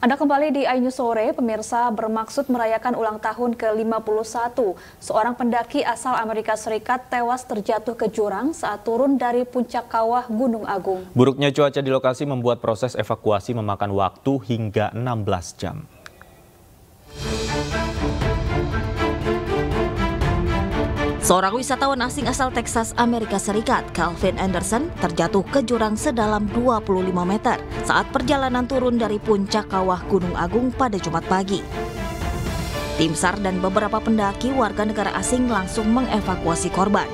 Anda kembali di iNews Sore, pemirsa. Bermaksud merayakan ulang tahun ke-51, seorang pendaki asal Amerika Serikat tewas terjatuh ke jurang saat turun dari puncak kawah Gunung Agung. Buruknya cuaca di lokasi membuat proses evakuasi memakan waktu hingga 16 jam. Seorang wisatawan asing asal Texas, Amerika Serikat, Calvin Anderson, terjatuh ke jurang sedalam 25 meter saat perjalanan turun dari puncak kawah Gunung Agung pada Jumat pagi. Tim SAR dan beberapa pendaki warga negara asing langsung mengevakuasi korban.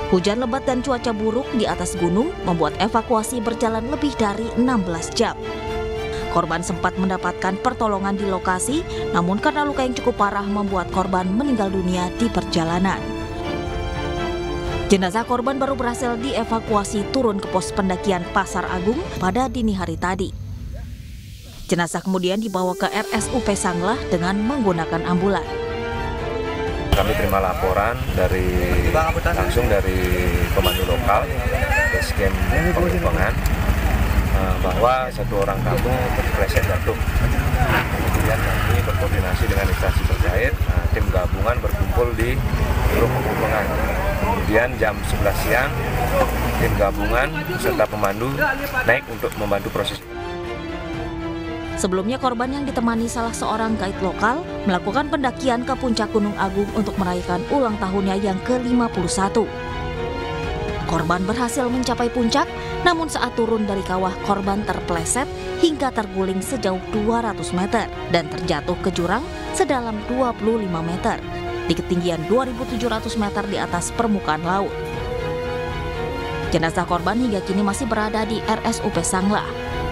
Hujan lebat dan cuaca buruk di atas gunung membuat evakuasi berjalan lebih dari 16 jam. Korban sempat mendapatkan pertolongan di lokasi, namun karena luka yang cukup parah membuat korban meninggal dunia di perjalanan. Jenazah korban baru berhasil dievakuasi turun ke pos pendakian Pasar Agung pada dini hari tadi. Jenazah kemudian dibawa ke RSUP Sanglah dengan menggunakan ambulan. Kami terima laporan langsung dari pemandu lokal, base camp pengembangan, bahwa satu orang tamu terpleset jatuh. Kemudian kami berkoordinasi dengan instansi terkait, tim gabungan berkumpul di Grup Pengembangan. Kemudian jam 11 siang, tim gabungan serta pemandu naik untuk membantu proses. Sebelumnya korban yang ditemani salah seorang guide lokal melakukan pendakian ke puncak Gunung Agung untuk merayakan ulang tahunnya yang ke-51. Korban berhasil mencapai puncak, namun saat turun dari kawah korban terpleset hingga terguling sejauh 200 meter dan terjatuh ke jurang sedalam 25 meter di ketinggian 2.700 meter di atas permukaan laut. Jenazah korban hingga kini masih berada di RSUP Sanglah.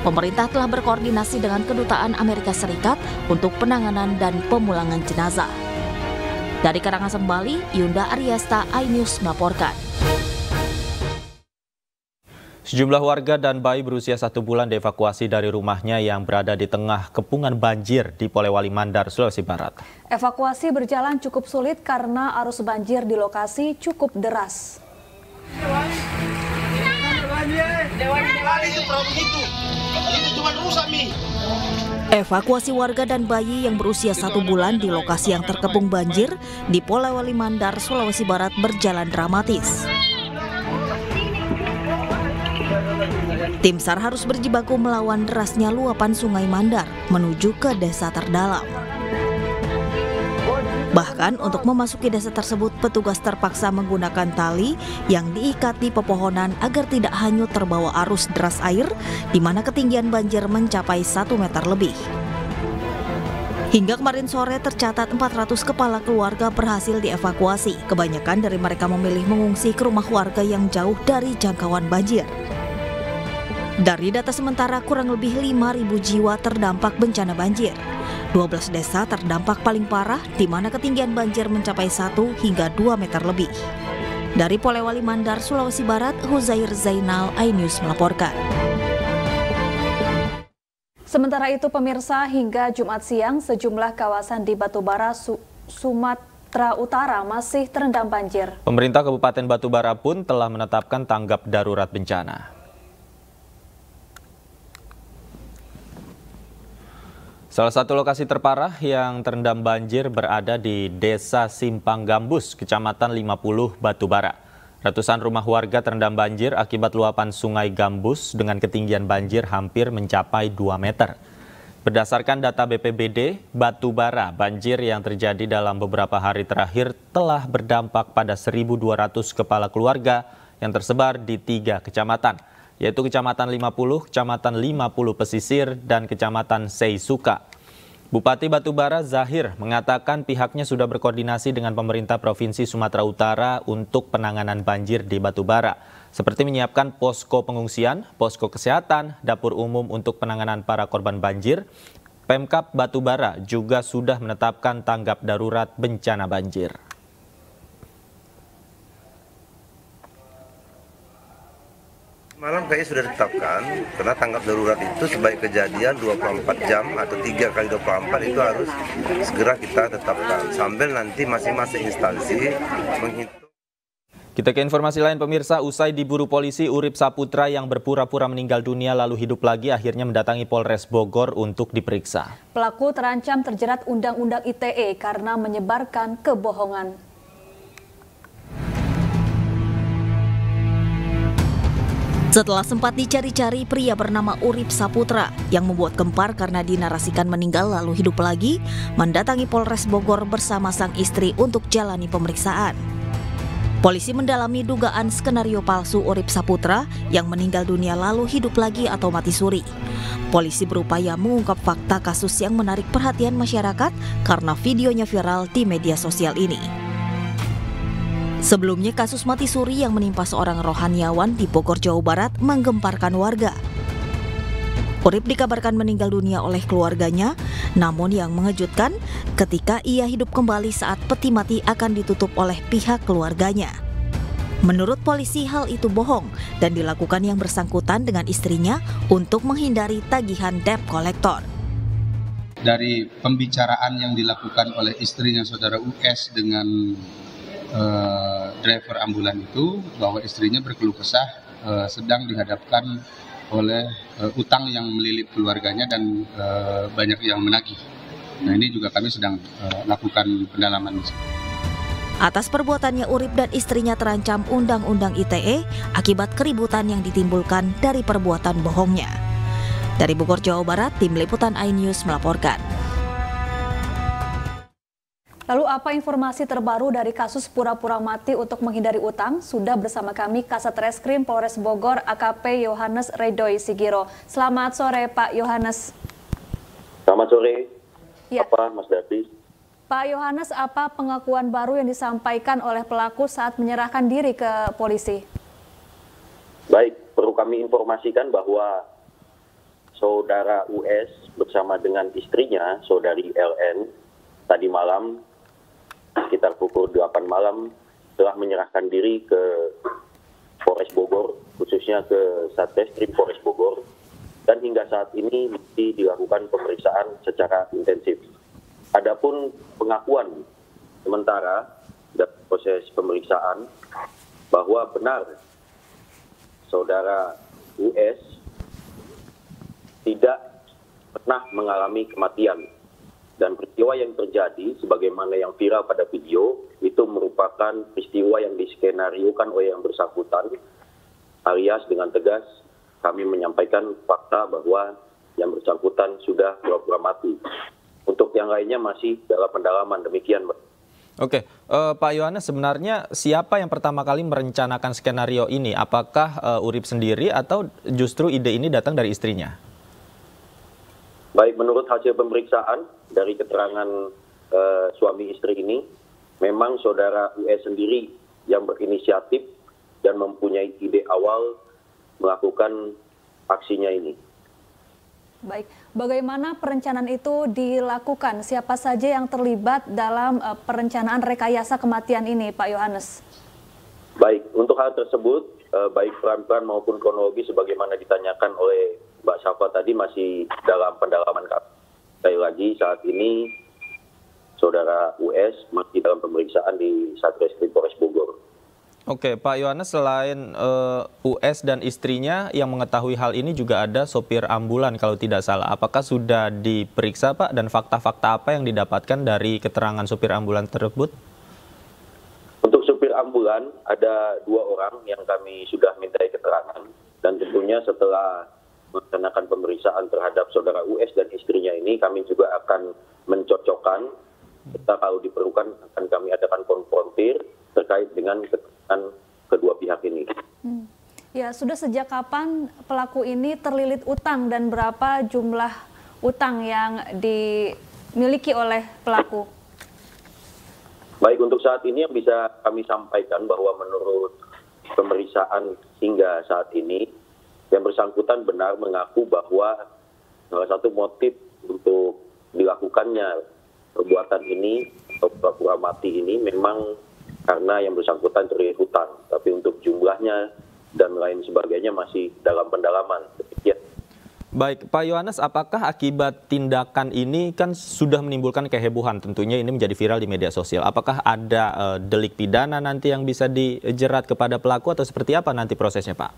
Pemerintah telah berkoordinasi dengan Kedutaan Amerika Serikat untuk penanganan dan pemulangan jenazah. Dari Karangasem, Bali, Yunda Aryasta, iNews melaporkan. Sejumlah warga dan bayi berusia 1 bulan dievakuasi dari rumahnya yang berada di tengah kepungan banjir di Polewali Mandar, Sulawesi Barat. Evakuasi berjalan cukup sulit karena arus banjir di lokasi cukup deras. Evakuasi warga dan bayi yang berusia 1 bulan di lokasi yang terkepung banjir di Polewali Mandar, Sulawesi Barat berjalan dramatis. Tim SAR harus berjibaku melawan derasnya luapan Sungai Mandar menuju ke desa terdalam. Bahkan untuk memasuki desa tersebut, petugas terpaksa menggunakan tali yang diikat di pepohonan agar tidak hanyut terbawa arus deras air, di mana ketinggian banjir mencapai 1 meter lebih. Hingga kemarin sore tercatat 400 kepala keluarga berhasil dievakuasi. Kebanyakan dari mereka memilih mengungsi ke rumah warga yang jauh dari jangkauan banjir. Dari data sementara, kurang lebih 5.000 jiwa terdampak bencana banjir. 12 desa terdampak paling parah, di mana ketinggian banjir mencapai 1 hingga 2 meter lebih. Dari Polewali Mandar, Sulawesi Barat, Huzair Zainal, iNews melaporkan. Sementara itu, pemirsa, hingga Jumat siang, sejumlah kawasan di Batubara, Sumatera Utara masih terendam banjir. Pemerintah Kabupaten Batubara pun telah menetapkan tanggap darurat bencana. Salah satu lokasi terparah yang terendam banjir berada di Desa Simpang Gambus, Kecamatan 50, Batubara. Ratusan rumah warga terendam banjir akibat luapan Sungai Gambus dengan ketinggian banjir hampir mencapai 2 meter. Berdasarkan data BPBD, Batubara, banjir yang terjadi dalam beberapa hari terakhir telah berdampak pada 1.200 kepala keluarga yang tersebar di 3 kecamatan, yaitu Kecamatan 50, Kecamatan 50 Pesisir, dan Kecamatan Seisuka. Bupati Batubara Zahir mengatakan pihaknya sudah berkoordinasi dengan pemerintah Provinsi Sumatera Utara untuk penanganan banjir di Batubara, seperti menyiapkan posko pengungsian, posko kesehatan, dapur umum untuk penanganan para korban banjir. Pemkab Batubara juga sudah menetapkan tanggap darurat bencana banjir. Malam kayaknya sudah ditetapkan, karena tanggap darurat itu sebaik kejadian 24 jam atau 3 kali 24 itu harus segera kita tetapkan. Sambil nanti masing-masing instansi menghitung. Kita ke informasi lain pemirsa, usai diburu polisi, Urip Saputra yang berpura-pura meninggal dunia lalu hidup lagi akhirnya mendatangi Polres Bogor untuk diperiksa. Pelaku terancam terjerat Undang-Undang ITE karena menyebarkan kebohongan. Setelah sempat dicari-cari, pria bernama Urip Saputra yang membuat gempar karena dinarasikan meninggal lalu hidup lagi, mendatangi Polres Bogor bersama sang istri untuk jalani pemeriksaan. Polisi mendalami dugaan skenario palsu Urip Saputra yang meninggal dunia lalu hidup lagi atau mati suri. Polisi berupaya mengungkap fakta kasus yang menarik perhatian masyarakat karena videonya viral di media sosial ini. Sebelumnya kasus mati suri yang menimpa seorang rohaniawan di Bogor, Jawa Barat menggemparkan warga. Urip dikabarkan meninggal dunia oleh keluarganya, namun yang mengejutkan ketika ia hidup kembali saat peti mati akan ditutup oleh pihak keluarganya. Menurut polisi hal itu bohong dan dilakukan yang bersangkutan dengan istrinya untuk menghindari tagihan debt collector. Dari pembicaraan yang dilakukan oleh istrinya saudara US dengan driver ambulan itu, bahwa istrinya berkeluh kesah sedang dihadapkan oleh utang yang melilit keluarganya dan banyak yang menagih. Nah, ini juga kami sedang lakukan pendalaman. Atas perbuatannya, Urip dan istrinya terancam Undang-Undang ITE akibat keributan yang ditimbulkan dari perbuatan bohongnya. Dari Bogor, Jawa Barat, Tim Liputan iNews melaporkan. Lalu apa informasi terbaru dari kasus pura-pura mati untuk menghindari utang? Sudah bersama kami Kasat Reskrim Polres Bogor AKP Yohanes Redoi Sigiro. Selamat sore Pak Yohanes. Selamat sore, Ya. Mas Dardi. Pak Yohanes, apa pengakuan baru yang disampaikan oleh pelaku saat menyerahkan diri ke polisi? Baik, perlu kami informasikan bahwa saudara US bersama dengan istrinya, saudari LN, tadi malam sekitar pukul 8 malam telah menyerahkan diri ke Polres Bogor, khususnya ke Satreskrim Polres Bogor, dan hingga saat ini masih dilakukan pemeriksaan secara intensif. Adapun pengakuan sementara dalam proses pemeriksaan bahwa benar saudara US tidak pernah mengalami kematian. Dan peristiwa yang terjadi sebagaimana yang viral pada video itu merupakan peristiwa yang diskenariokan oleh yang bersangkutan, alias dengan tegas kami menyampaikan fakta bahwa yang bersangkutan sudah pura-pura mati. Untuk yang lainnya masih dalam pendalaman, demikian. Oke, Pak Yohanes, sebenarnya siapa yang pertama kali merencanakan skenario ini? Apakah Urip sendiri atau justru ide ini datang dari istrinya? Baik, menurut hasil pemeriksaan dari keterangan suami istri ini, memang saudara US sendiri yang berinisiatif dan mempunyai ide awal melakukan aksinya ini. Baik, bagaimana perencanaan itu dilakukan? Siapa saja yang terlibat dalam perencanaan rekayasa kematian ini, Pak Yohanes? Baik, untuk hal tersebut, baik peran-peran maupun kronologi sebagaimana ditanyakan oleh Mbak Safa tadi masih dalam pendalaman kami. Sekali lagi saat ini saudara US masih dalam pemeriksaan di Satreskrim Polres Bogor. Oke, Pak Yohanes, selain US dan istrinya yang mengetahui hal ini juga ada sopir ambulan kalau tidak salah. Apakah sudah diperiksa, Pak, dan fakta-fakta apa yang didapatkan dari keterangan sopir ambulan tersebut? Untuk sopir ambulan ada 2 orang yang kami sudah mintai keterangan, dan tentunya setelah melaksanakan pemeriksaan terhadap saudara US dan istrinya ini, kami juga akan mencocokkan, serta kalau diperlukan akan kami adakan konfrontir terkait dengan keterangan kedua pihak ini. Ya, sudah sejak kapan pelaku ini terlilit utang dan berapa jumlah utang yang dimiliki oleh pelaku? Baik, untuk saat ini yang bisa kami sampaikan bahwa menurut pemeriksaan hingga saat ini, yang bersangkutan benar mengaku bahwa salah satu motif untuk dilakukannya perbuatan ini atau pura-pura mati ini memang karena yang bersangkutan terlilit hutang. Tapi untuk jumlahnya dan lain sebagainya masih dalam pendalaman. Baik, Pak Yohanes, apakah akibat tindakan ini kan sudah menimbulkan kehebohan? Tentunya ini menjadi viral di media sosial. Apakah ada delik pidana nanti yang bisa dijerat kepada pelaku atau seperti apa nanti prosesnya, Pak?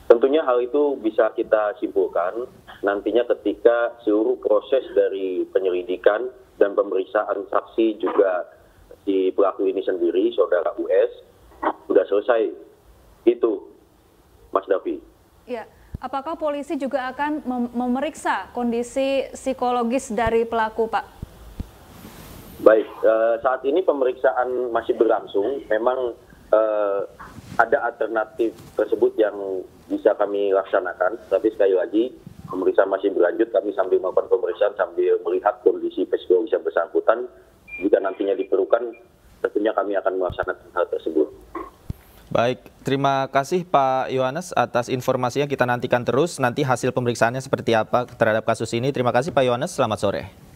Tentunya hal itu bisa kita simpulkan nantinya ketika seluruh proses dari penyelidikan dan pemeriksaan saksi juga si pelaku ini sendiri, saudara US, sudah selesai. Itu, Mas Davi. Ya. Apakah polisi juga akan memeriksa kondisi psikologis dari pelaku, Pak? Baik, saat ini pemeriksaan masih berlangsung. Memang ada alternatif tersebut yang bisa kami laksanakan. Tapi sekali lagi, pemeriksaan masih berlanjut. Kami sambil melakukan pemeriksaan sambil melihat kondisi psikologis yang bersangkutan. Jika nantinya diperlukan, tentunya kami akan melaksanakan hal tersebut. Baik, terima kasih Pak Yohanes atas informasinya. Kita nantikan terus nanti hasil pemeriksaannya seperti apa terhadap kasus ini. Terima kasih Pak Yohanes, selamat sore.